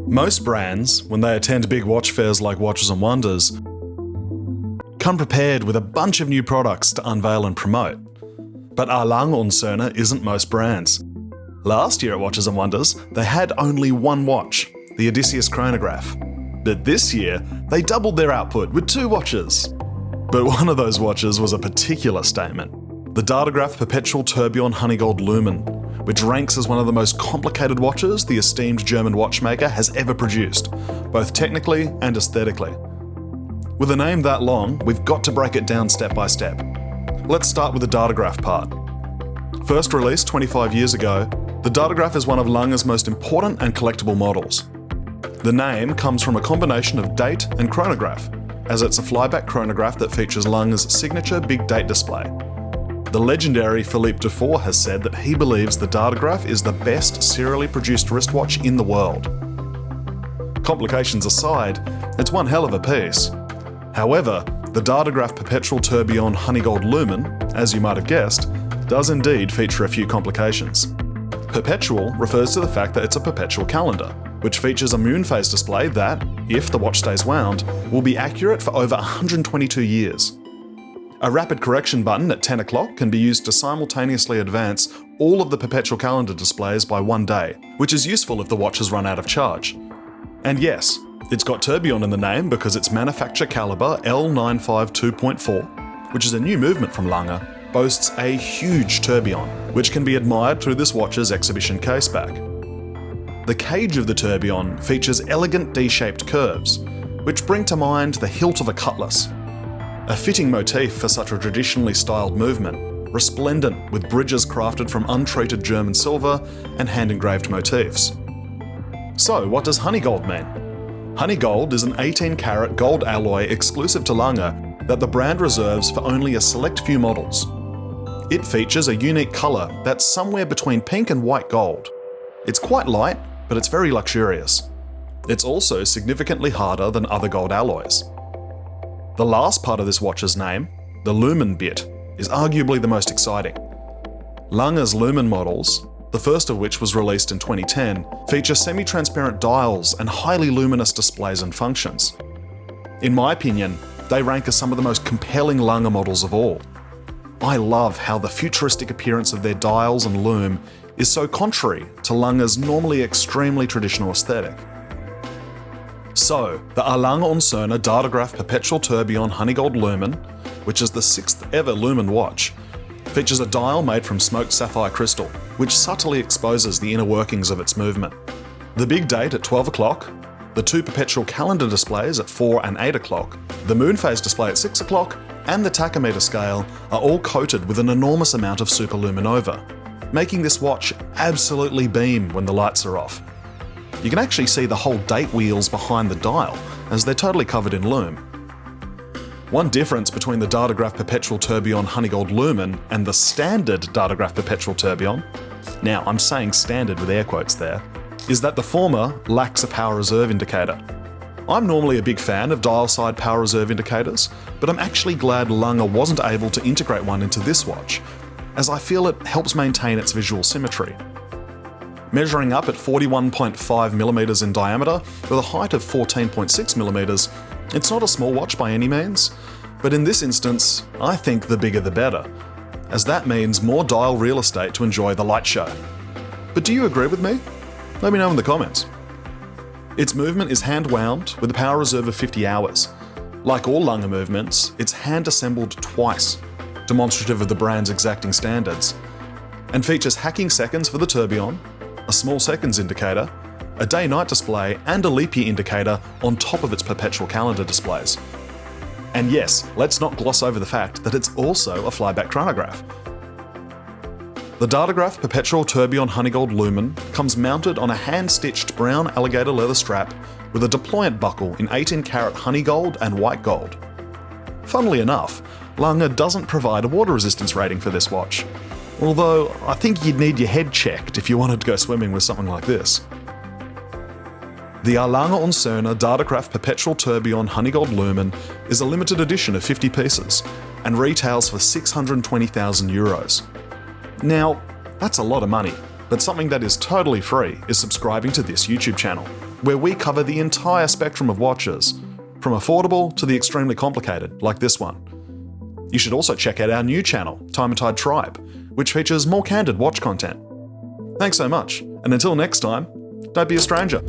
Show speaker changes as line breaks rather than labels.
Most brands, when they attend big watch fairs like Watches and Wonders, come prepared with a bunch of new products to unveil and promote. But A. Lange & Söhne isn't most brands. Last year at Watches and Wonders, they had only one watch, the Odysseus chronograph. But this year, they doubled their output with 2 watches. But one of those watches was a particular statement. The Datograph Perpetual Tourbillon Honeygold Lumen, which ranks as one of the most complicated watches the esteemed German watchmaker has ever produced, both technically and aesthetically. With a name that long, we've got to break it down step by step. Let's start with the Datograph part. First released 25 years ago, the Datograph is one of Lange's most important and collectible models. The name comes from a combination of date and chronograph, as it's a flyback chronograph that features Lange's signature big date display. The legendary Philippe Dufour has said that he believes the Datograph is the best serially produced wristwatch in the world. Complications aside, it's one hell of a piece. However, the Datograph Perpetual Tourbillon Honeygold Lumen, as you might have guessed, does indeed feature a few complications. Perpetual refers to the fact that it's a perpetual calendar, which features a moon phase display that, if the watch stays wound, will be accurate for over 122 years. A rapid correction button at 10 o'clock can be used to simultaneously advance all of the perpetual calendar displays by 1 day, which is useful if the watch has run out of charge. And yes, it's got tourbillon in the name because its manufacture caliber L952.4, which is a new movement from Lange, boasts a huge tourbillon, which can be admired through this watch's exhibition caseback. The cage of the tourbillon features elegant D-shaped curves, which bring to mind the hilt of a cutlass. A fitting motif for such a traditionally styled movement, resplendent with bridges crafted from untreated German silver and hand-engraved motifs. So, what does honeygold mean? Honeygold is an 18-karat gold alloy exclusive to Lange that the brand reserves for only a select few models. It features a unique colour that's somewhere between pink and white gold. It's quite light, but it's very luxurious. It's also significantly harder than other gold alloys. The last part of this watch's name, the lumen bit, is arguably the most exciting. Lange's lumen models, the first of which was released in 2010, feature semi-transparent dials and highly luminous displays and functions. In my opinion, they rank as some of the most compelling Lange models of all. I love how the futuristic appearance of their dials and lume is so contrary to Lange's normally extremely traditional aesthetic. So, the A. Lange & Söhne Datograph Perpetual Tourbillon Honeygold Lumen, which is the 6th ever lumen watch, features a dial made from smoked sapphire crystal, which subtly exposes the inner workings of its movement. The big date at 12 o'clock, the 2 perpetual calendar displays at 4 and 8 o'clock, the moon phase display at 6 o'clock, and the tachometer scale are all coated with an enormous amount of superluminova, making this watch absolutely beam when the lights are off. You can actually see the whole date wheels behind the dial, as they're totally covered in lume. One difference between the Datograph Perpetual Tourbillon Honeygold Lumen and the standard Datograph Perpetual Tourbillon, now I'm saying standard with air quotes there, is that the former lacks a power reserve indicator. I'm normally a big fan of dial-side power reserve indicators, but I'm actually glad Lange wasn't able to integrate one into this watch, as I feel it helps maintain its visual symmetry. Measuring up at 41.5mm in diameter with a height of 14.6mm, it's not a small watch by any means, but in this instance, I think the bigger the better, as that means more dial real estate to enjoy the light show. But do you agree with me? Let me know in the comments. Its movement is hand-wound with a power reserve of 50 hours. Like all Lange movements, it's hand-assembled twice, demonstrative of the brand's exacting standards, and features hacking seconds for the tourbillon, a small seconds indicator, a day-night display, and a leap year indicator on top of its perpetual calendar displays. And yes, let's not gloss over the fact that it's also a flyback chronograph. The Datograph Perpetual Tourbillon Honeygold Lumen comes mounted on a hand-stitched brown alligator leather strap with a deployant buckle in 18-karat honeygold and white gold. Funnily enough, Lange doesn't provide a water resistance rating for this watch, although I think you'd need your head checked if you wanted to go swimming with something like this. The A. Lange & Söhne Datograph Perpetual Tourbillon Honeygold Lumen is a limited edition of 50 pieces and retails for €620,000. Now, That's a lot of money, but something that is totally free is subscribing to this YouTube channel, where we cover the entire spectrum of watches, from affordable to the extremely complicated, like this one. You should also check out our new channel, Time and Tide Tribe, which features more candid watch content. Thanks so much, and until next time, don't be a stranger.